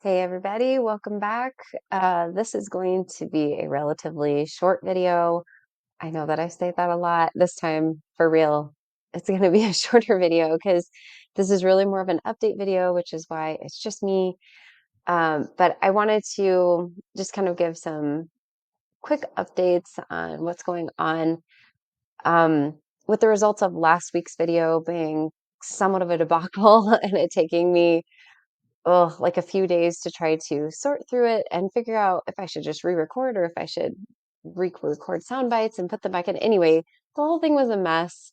Hey everybody, welcome back. This is going to be a relatively short video. I know that I say that a lot. This time, for real, it's going to be a shorter video because this is really more of an update video, which is why it's just me. But I wanted to just kind of give some quick updates on what's going on with the results of last week's video being somewhat of a debacle and it taking me like a few days to try to sort through it and figure out if I should just re-record or if I should re-record sound bites and put them back in. Anyway, the whole thing was a mess.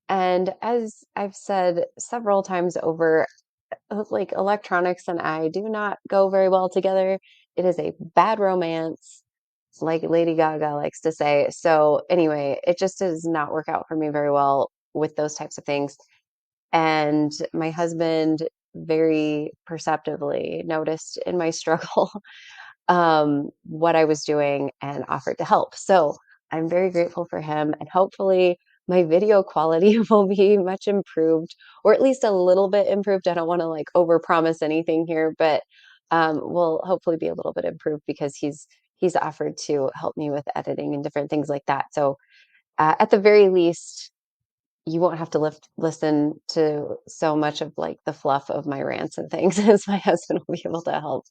And as I've said several times over, like electronics and I do not go very well together. It is a bad romance, like Lady Gaga likes to say. So anyway, it just does not work out for me very well with those types of things. And my husband very perceptively noticed in my struggle what I was doing and offered to help. So I'm very grateful for him, and hopefully my video quality will be much improved, or at least a little bit improved. I don't want to like overpromise anything here, but will hopefully be a little bit improved because he's offered to help me with editing and different things like that. So at the very least, you won't have to listen to so much of like the fluff of my rants and things as my husband will be able to help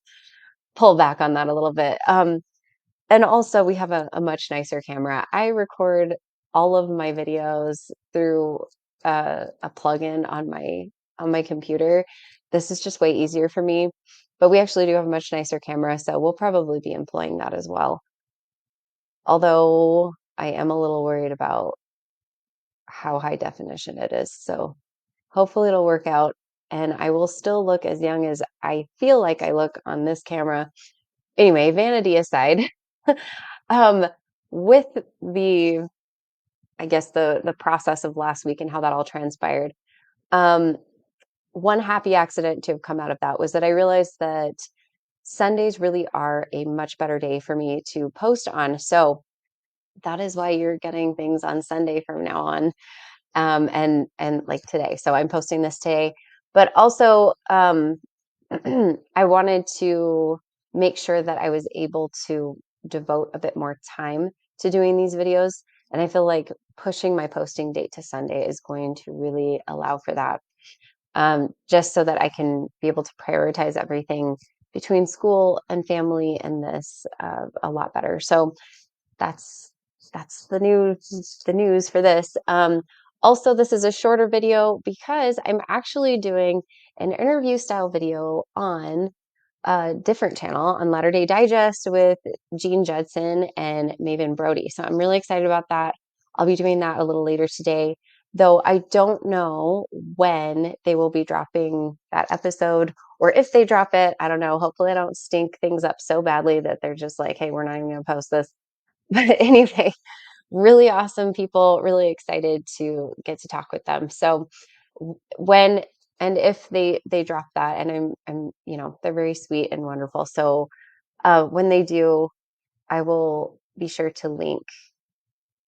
pull back on that a little bit. And also we have a much nicer camera. I record all of my videos through a plugin on my computer. This is just way easier for me, but we actually do have a much nicer camera, so we'll probably be employing that as well. Although I am a little worried about how high definition it is. So hopefully it'll work out and I will still look as young as I feel like I look on this camera. Anyway, vanity aside, um, with the, I guess the process of last week and how that all transpired, um, one happy accident to have come out of that was that I realized that Sundays really are a much better day for me to post on. So that is why you're getting things on Sunday from now on. And like today. So I'm posting this today, but also I wanted to make sure that I was able to devote a bit more time to doing these videos. And I feel like pushing my posting date to Sunday is going to really allow for that. Just so that I can be able to prioritize everything between school and family and this a lot better. So that's that's the news for this. Also, this is a shorter video because I'm actually doing an interview style video on a different channel on Latter Day Digest with Jean Judson and Maven Brody. So I'm really excited about that. I'll be doing that a little later today, though I don't know when they will be dropping that episode or if they drop it. I don't know. Hopefully, I don't stink things up so badly that they're just like, hey, we're not even going to post this. But anyway, really awesome people, really excited to get to talk with them. So when and if they drop that, and I'm they're very sweet and wonderful. So when they do, I will be sure to link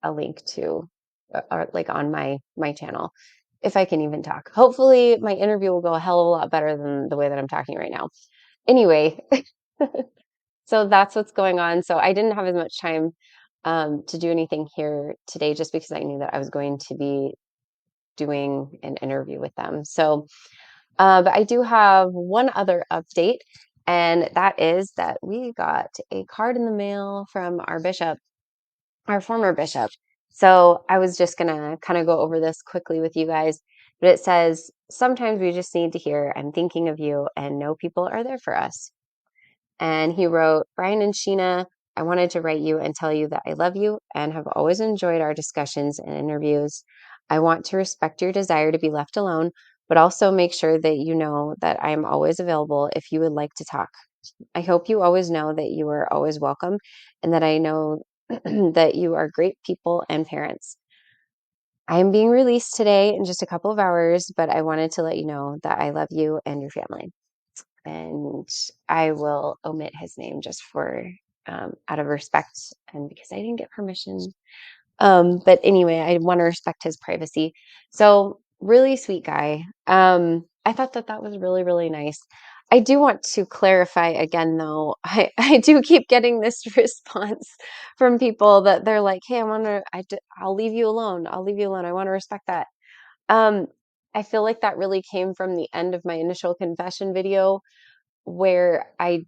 a link to or like on my channel if I can even talk. Hopefully my interview will go a hell of a lot better than the way that I'm talking right now. Anyway, so that's what's going on. So I didn't have as much time to do anything here today just because I knew that I was going to be doing an interview with them. So, but I do have one other update, and that is that we got a card in the mail from our bishop, our former bishop. So I was just gonna kind of go over this quickly with you guys, but it says, sometimes we just need to hear, I'm thinking of you, and know people are there for us. And he wrote, Brian and Sheena, I wanted to write you and tell you that I love you and have always enjoyed our discussions and interviews. I want to respect your desire to be left alone, but also make sure that you know that I am always available if you would like to talk. I hope you always know that you are always welcome and that I know that you are great people and parents. I am being released today in just a couple of hours, but I wanted to let you know that I love you and your family. And I will omit his name just for out of respect and because I didn't get permission. But anyway, I want to respect his privacy. So really sweet guy. I thought that that was really, really nice. I do want to clarify again, though. I do keep getting this response from people that they're like, "Hey, I'll leave you alone. I'll leave you alone. I want to respect that." Um, I feel like that really came from the end of my initial confession video, where I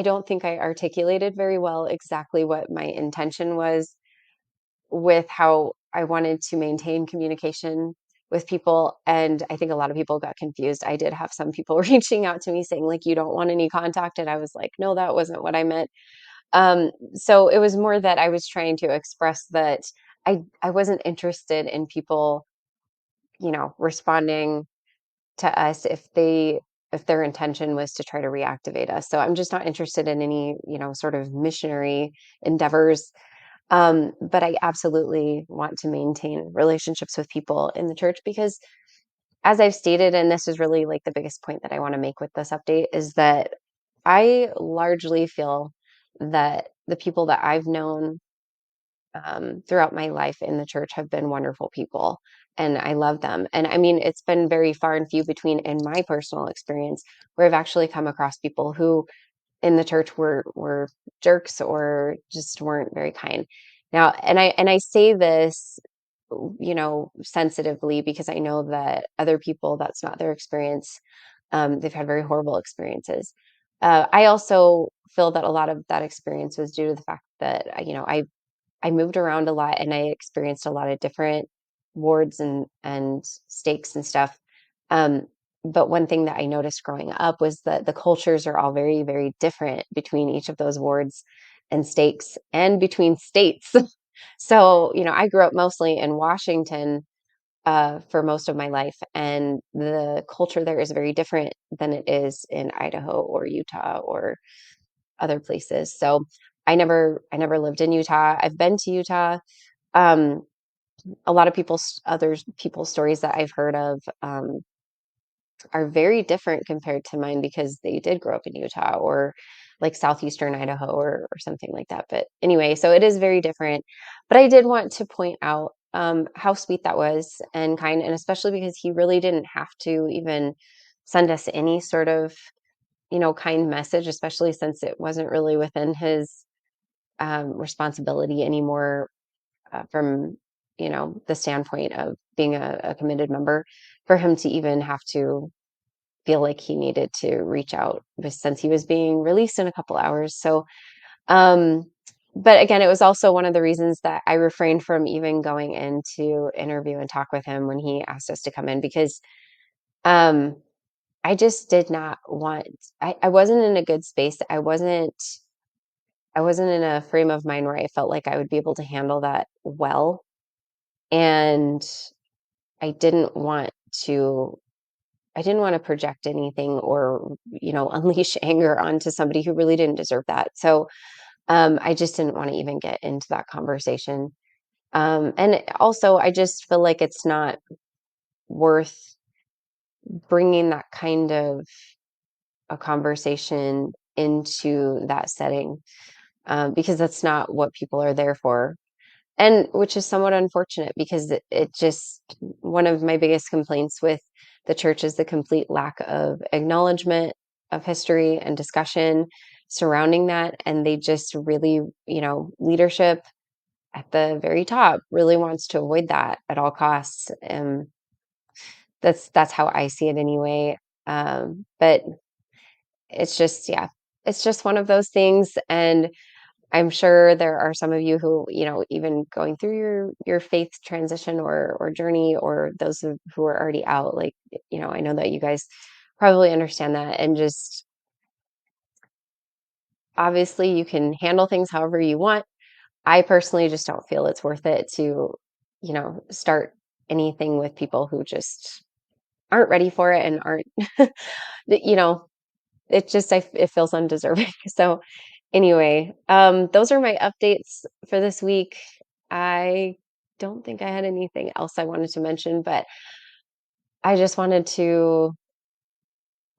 don't think I articulated very well exactly what my intention was with how I wanted to maintain communication with people. And I think a lot of people got confused. I did have some people reaching out to me saying, like, you don't want any contact. And I was like, no, that wasn't what I meant. So it was more that I was trying to express that I wasn't interested in people, responding to us if their intention was to try to reactivate us. So I'm just not interested in any, sort of missionary endeavors. But I absolutely want to maintain relationships with people in the church because, as I've stated, and this is really like the biggest point that I want to make with this update, is that I largely feel that the people that I've known throughout my life in the church have been wonderful people, and I love them. And I mean, it's been very far and few between in my personal experience where I've actually come across people who in the church were jerks or just weren't very kind. Now, and I say this, sensitively because I know that other people that's not their experience. They've had very horrible experiences. I also feel that a lot of that experience was due to the fact that I moved around a lot and I experienced a lot of different wards and stakes and stuff. Um, but one thing that I noticed growing up was that the cultures are all very, very different between each of those wards and stakes and between states. So, I grew up mostly in Washington for most of my life, and the culture there is very different than it is in Idaho or Utah or other places. So I never lived in Utah. I've been to Utah. Um, a lot of other people's stories that I've heard of are very different compared to mine because they did grow up in Utah or like southeastern Idaho or something like that. But anyway, so it is very different. But I did want to point out how sweet that was and kind, and especially because he really didn't have to even send us any sort of kind message, especially since it wasn't really within his responsibility anymore from the standpoint of being a committed member, for him to even have to feel like he needed to reach out since he was being released in a couple hours. So, um, but again, it was also one of the reasons that I refrained from even going in to interview and talk with him when he asked us to come in because um, I just did not want. I wasn't in a good space. I wasn't in a frame of mind where I felt like I would be able to handle that well. And I didn't want to I didn't want to project anything or, unleash anger onto somebody who really didn't deserve that. So, I just didn't want to even get into that conversation. And also, I just feel like it's not worth bringing that kind of a conversation into that setting, because that's not what people are there for. And which is somewhat unfortunate because it just one of my biggest complaints with the church is the complete lack of acknowledgement of history and discussion surrounding that. And they just really, leadership at the very top really wants to avoid that at all costs. That's how I see it anyway. But it's just, yeah, it's just one of those things. And I'm sure there are some of you who, even going through your faith transition or journey, or those who are already out, like, I know that you guys probably understand that. And just obviously you can handle things however you want. I personally just don't feel it's worth it to, start anything with people who just aren't ready for it and aren't, you know, it feels undeserving. So anyway, those are my updates for this week. I don't think I had anything else I wanted to mention, but I just wanted to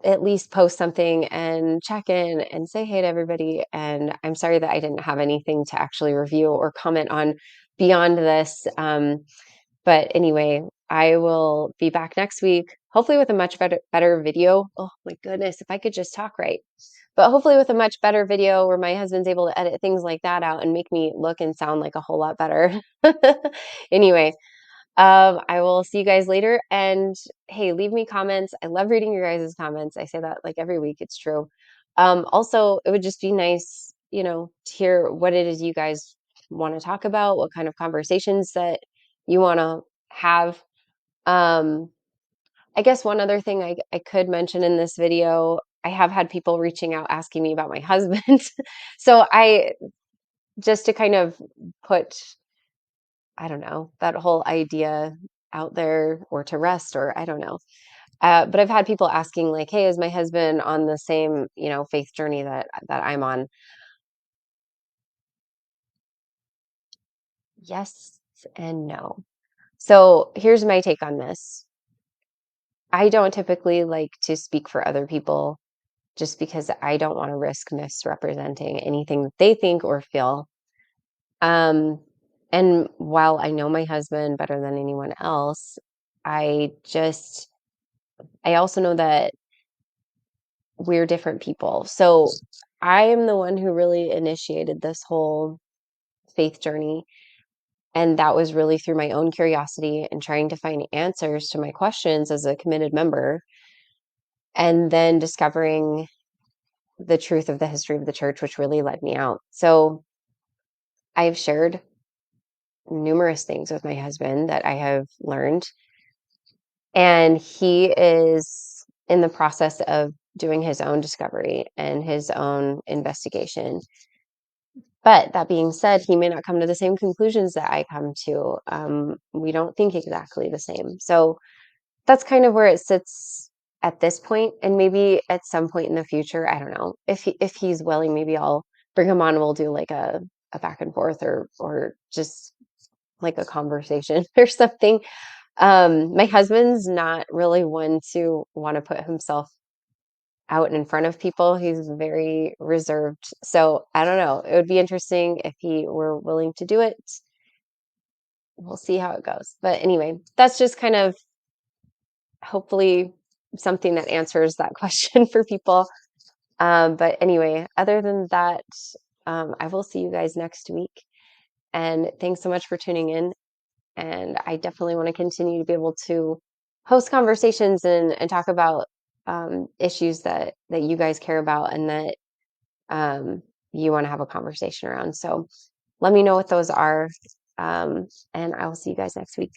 at least post something and check in and say hey to everybody. And I'm sorry that I didn't have anything to actually review or comment on beyond this. But anyway, I will be back next week. hopefully with a much better video. Oh my goodness, if I could just talk right. But hopefully with a much better video where my husband's able to edit things like that out and make me look and sound like a whole lot better. Anyway, I will see you guys later. And hey, leave me comments. I love reading your guys' comments. I say that like every week. It's true. Also, it would just be nice, to hear what it is you guys want to talk about, what kind of conversations that you want to have. Um, I guess one other thing I could mention in this video, I have had people reaching out asking me about my husband. So just to kind of put, I don't know, that whole idea out there or to rest, or I don't know. But I've had people asking like, "Hey, is my husband on the same, faith journey that I'm on?" Yes and no. So here's my take on this. I don't typically like to speak for other people just because I don't want to risk misrepresenting anything that they think or feel. Um, and while I know my husband better than anyone else, I just I also know that we're different people. So I am the one who really initiated this whole faith journey. And that was really through my own curiosity and trying to find answers to my questions as a committed member, and then discovering the truth of the history of the church, which really led me out. So I've shared numerous things with my husband that I have learned, and he is in the process of doing his own discovery and his own investigation. But that being said, he may not come to the same conclusions that I come to. We don't think exactly the same. So that's kind of where it sits at this point. And maybe at some point in the future, I don't know, if he's willing, maybe I'll bring him on and we'll do like a back and forth, or just like a conversation or something. My husband's not really one to want to put himself out in front of people. He's very reserved. So I don't know. It would be interesting if he were willing to do it. We'll see how it goes. But anyway, that's just kind of hopefully something that answers that question for people. But anyway, other than that, I will see you guys next week. And thanks so much for tuning in. And I definitely want to continue to be able to host conversations and talk about issues that you guys care about and that you want to have a conversation around. So let me know what those are. And I will see you guys next week.